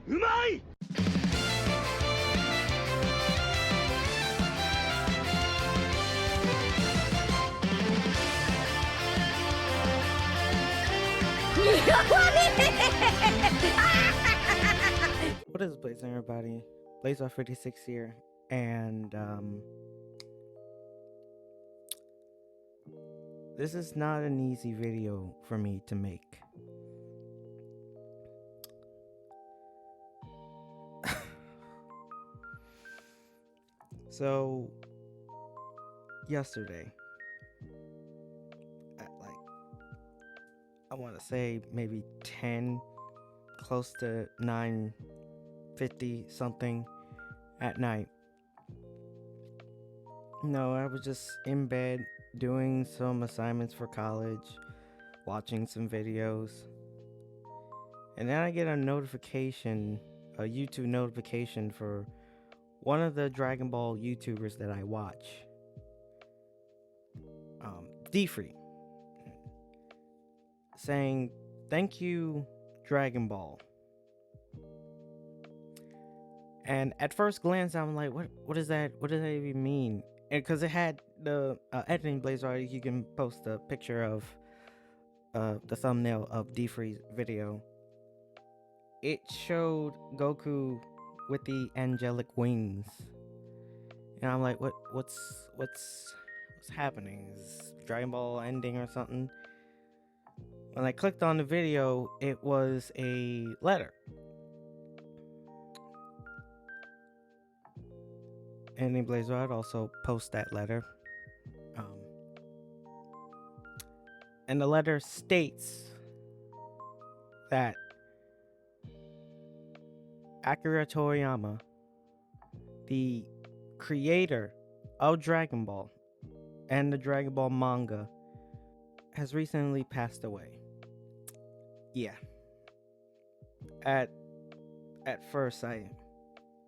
うまい What is Blazing, everybody? Blazar56 here, and this is not an easy video for me to make. So, yesterday, at I want to say maybe 10, close to 9:50 something at night. No, I was just in bed doing some assignments for college, watching some videos, and then I get a notification, a YouTube notification for one of the Dragon Ball YouTubers that I watch, D-Free, saying, "Thank you, Dragon Ball." And at first glance, I'm like, what is that? What does that even mean? And because it had the editing Blazar, you can post a picture of the thumbnail of D-Free's video. It showed Goku with the angelic wings, and I'm like, what's happening? Is Dragon Ball ending or something? When I clicked on the video, it was a letter. And in Blazar, I'd also post that letter. And the letter states that Akira Toriyama, the creator of Dragon Ball and the Dragon Ball manga, has recently passed away. Yeah. At first, I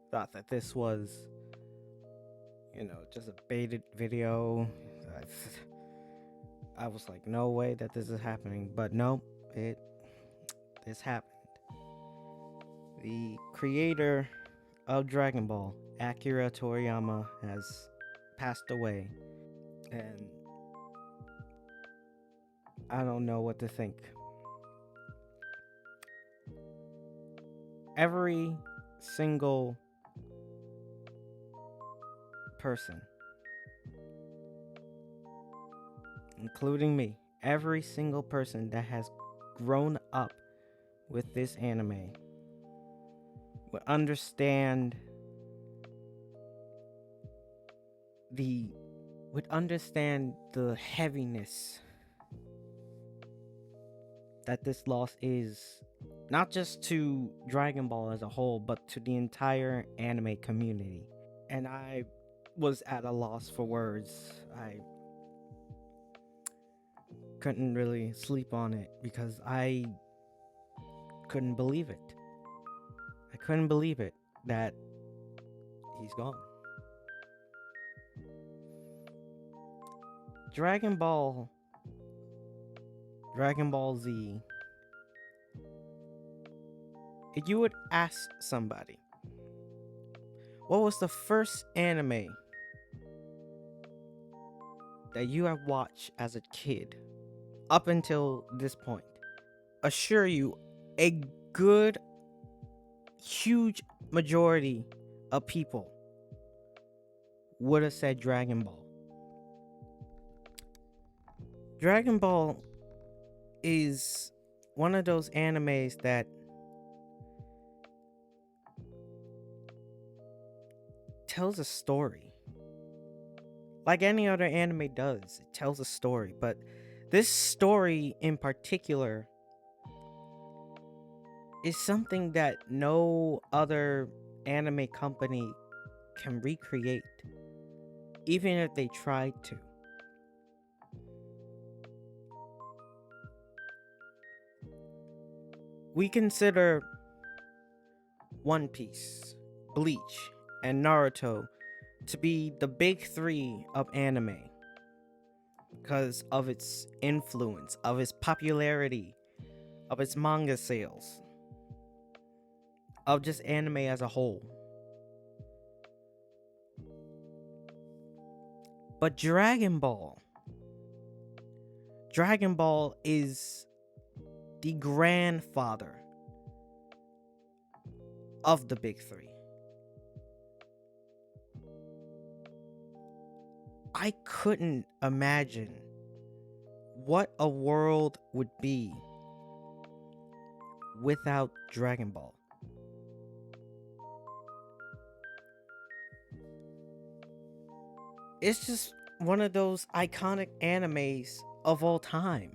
thought that this was, just a baited video. I was like, no way that this is happening. But no, this happened. The creator of Dragon Ball, Akira Toriyama, has passed away. And I don't know what to think. Every single person, including me, every single person that has grown up with this anime would understand the heaviness that this loss is, not just to Dragon Ball as a whole, but to the entire anime community. And I was at a loss for words. I couldn't really sleep on it because I couldn't believe it. I couldn't believe it that he's gone. Dragon Ball Z. If you would ask somebody, what was the first anime that you have watched as a kid up until this point? Assure you, a good, huge majority of people would have said Dragon Ball. Dragon Ball is one of those animes that tells a story. Like any other anime does, it tells a story. But this story in particular is something that no other anime company can recreate, even if they tried to. We consider One Piece, Bleach, and Naruto to be the big three of anime because of its influence, of its popularity, of its manga sales. of just anime as a whole. But Dragon Ball is the grandfather of the big three. I couldn't imagine what a world would be without Dragon Ball. It's just one of those iconic animes of all time.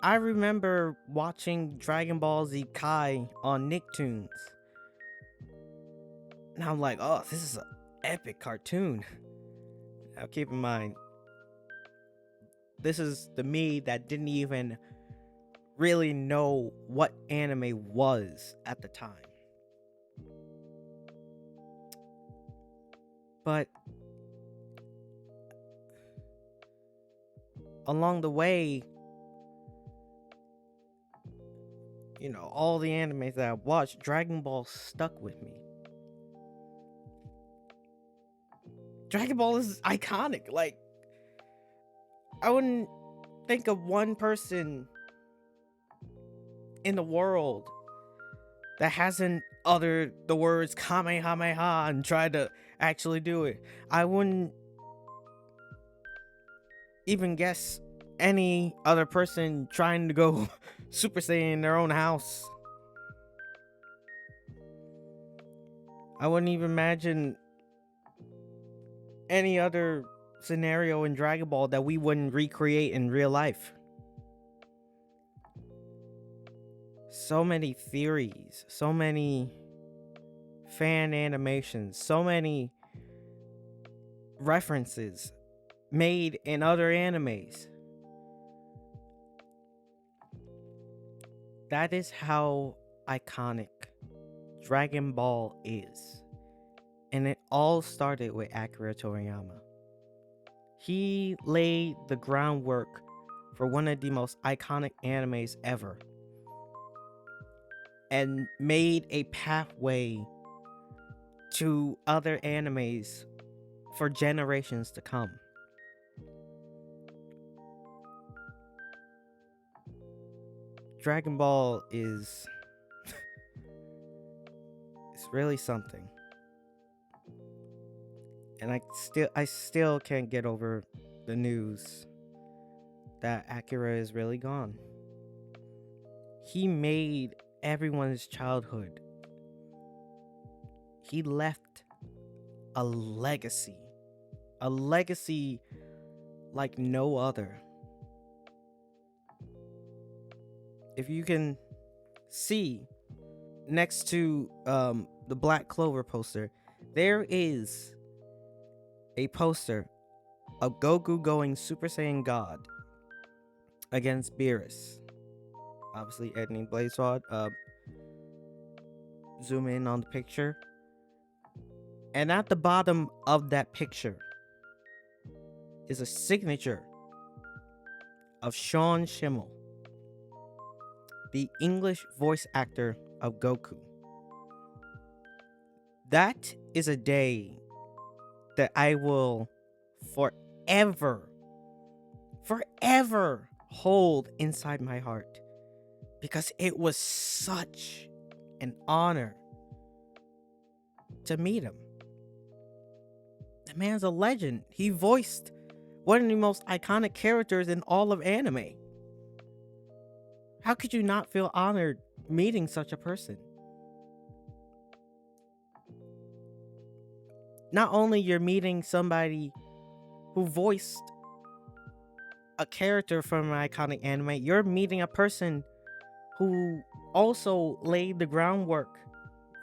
I remember watching Dragon Ball Z Kai on Nicktoons. And I'm like, oh, this is an epic cartoon. Now keep in mind, this is the me that didn't even really know what anime was at the time. But along the way, you know, all the animes that I watched, Dragon Ball stuck with me. Dragon Ball is iconic. Like, I wouldn't think of one person in the world that hasn't uttered the words Kamehameha and tried to actually do it. I wouldn't even guess any other person trying to go Super Saiyan in their own house. I wouldn't even imagine any other scenario in Dragon Ball that we wouldn't recreate in real life. So many theories, so many fan animations, so many references made in other animes. That is how iconic Dragon Ball is. And it all started with Akira Toriyama. He laid the groundwork for one of the most iconic animes ever, and made a pathway to other animes for generations to come. Dragon Ball is it's really something. And I still can't get over the news that Akira is really gone. He made everyone's childhood. He left a legacy like no other. If you can see next to the Black Clover poster, there is a poster of Goku going Super Saiyan God against Beerus. Obviously editing Blaze Rod. Zoom in on the picture. And at the bottom of that picture is a signature of Sean Schemmel, the English voice actor of Goku. That is a day that I will forever hold inside my heart, because it was such an honor to meet him. The man's a legend. He voiced one of the most iconic characters in all of anime. How could you not feel honored meeting such a person? Not only you're meeting somebody who voiced a character from an iconic anime, you're meeting a person who also laid the groundwork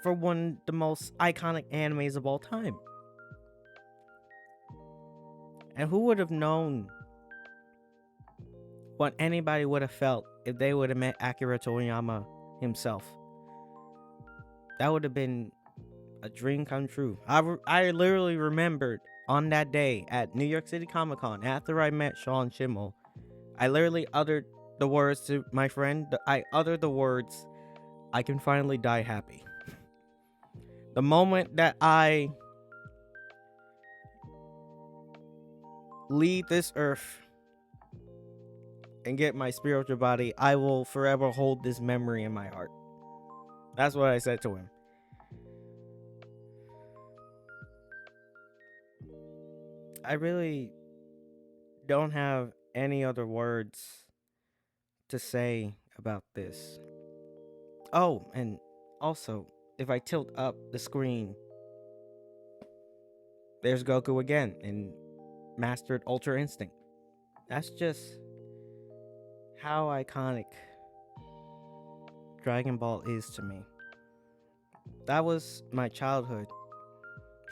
for one of the most iconic animes of all time. And who would have known what anybody would have felt if they would have met Akira Toriyama himself? That would have been a dream come true. I literally remembered on that day at New York City Comic Con, after I met Sean Schemmel, I literally uttered the words to my friend. I uttered the words, I can finally die happy. The moment that I leave this earth and get my spiritual body, I will forever hold this memory in my heart. That's what I said to him. I really don't have any other words to say about this. Oh, and also, if I tilt up the screen, there's Goku again in Mastered Ultra Instinct. That's just how iconic Dragon Ball is to me. That was my childhood.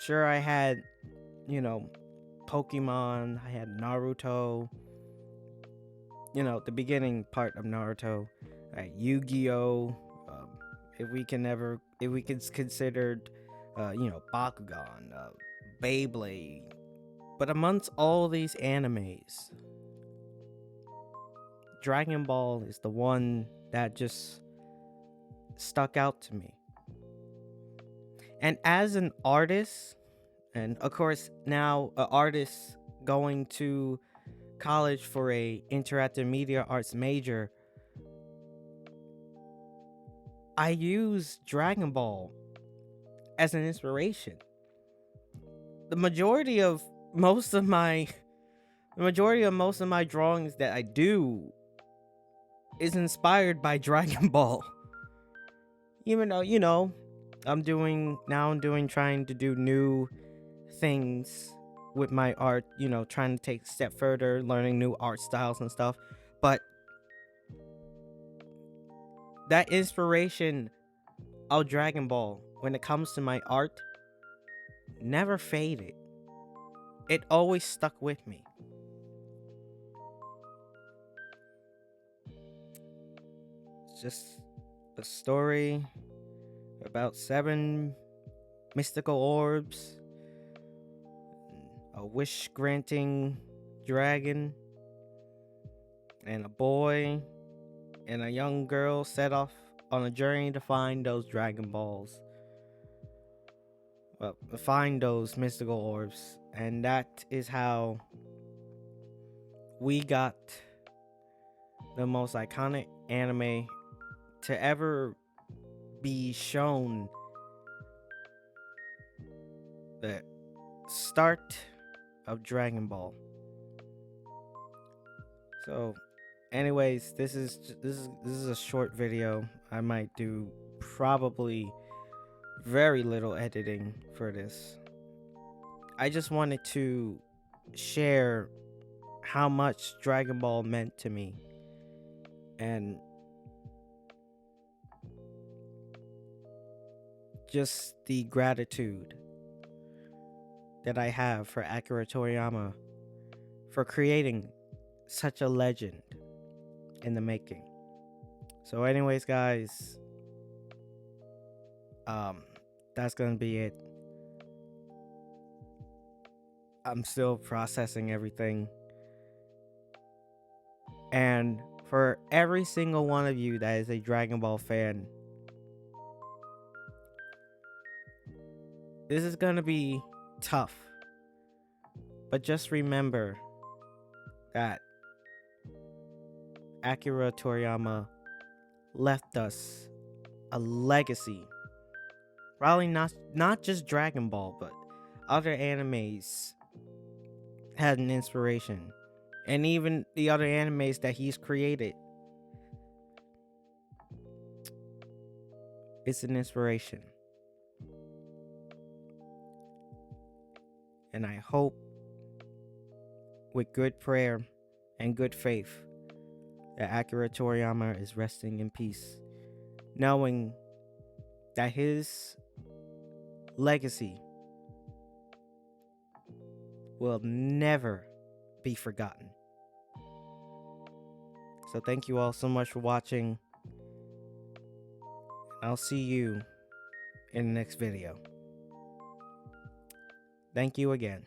Sure, I had, Pokemon, I had Naruto, the beginning part of Naruto, Yu-Gi-Oh, if we considered, Bakugan, Beyblade. But amongst all these animes, Dragon Ball is the one that just stuck out to me. And as an artist, and of course now an artist going to college for a interactive media arts major, I use Dragon Ball as an inspiration. The majority of most of my drawings that I do is inspired by Dragon Ball. Even though, I'm trying to do new things with my art, trying to take a step further, learning new art styles and stuff. But that inspiration of Dragon Ball, when it comes to my art, never faded. It always stuck with me. It's just a story about 7 mystical orbs, a wish-granting dragon, and a boy and a young girl set off on a journey to find those Dragon Balls. Well, find those mystical orbs. And that is how we got the most iconic anime to ever be shown. The start of Dragon Ball. So, anyways, this is a short video. I might do probably very little editing for this. I just wanted to share how much Dragon Ball meant to me, and just the gratitude that I have for Akira Toriyama for creating such a legend in the making. So anyways, guys, that's gonna be it. I'm still processing everything. And for every single one of you that is a Dragon Ball fan, this is gonna be tough. But just remember that Akira Toriyama left us a legacy. Probably not just Dragon Ball, but other animes had an inspiration. And even the other animes that he's created, it's an inspiration. And I hope, with good prayer and good faith, that Akira Toriyama is resting in peace, knowing that his legacy will never be forgotten. So thank you all so much for watching. I'll see you in the next video. Thank you again.